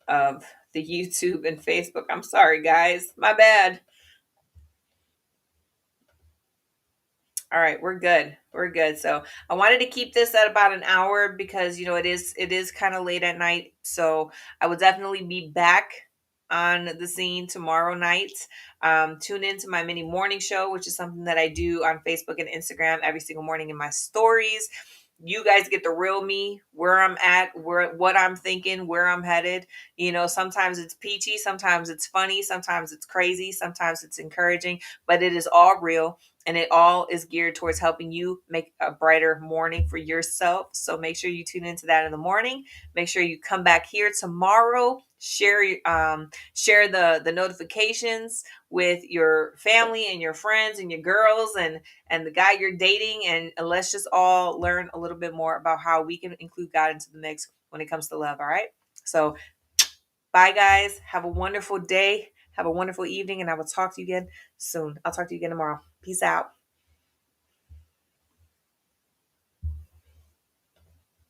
of the YouTube and Facebook. I'm sorry, guys. My bad. All right, we're good. We're good. So I wanted to keep this at about an hour because it is kind of late at night. So I will definitely be back on the scene tomorrow night. Tune into my mini morning show, which is something that I do on Facebook and Instagram every single morning in my stories. You guys get the real me, where I'm at, where what I'm thinking, where I'm headed. Sometimes it's peachy, sometimes it's funny, sometimes it's crazy, sometimes it's encouraging, but it is all real. And it all is geared towards helping you make a brighter morning for yourself. So make sure you tune into that in the morning. Make sure you come back here tomorrow. Share the notifications with your family and your friends and your girls and the guy you're dating, and let's just all learn a little bit more about how we can include God into the mix when it comes to love. All right. So bye, guys. Have a wonderful day. Have a wonderful evening, and I will talk to you again soon. I'll talk to you again tomorrow. Peace out.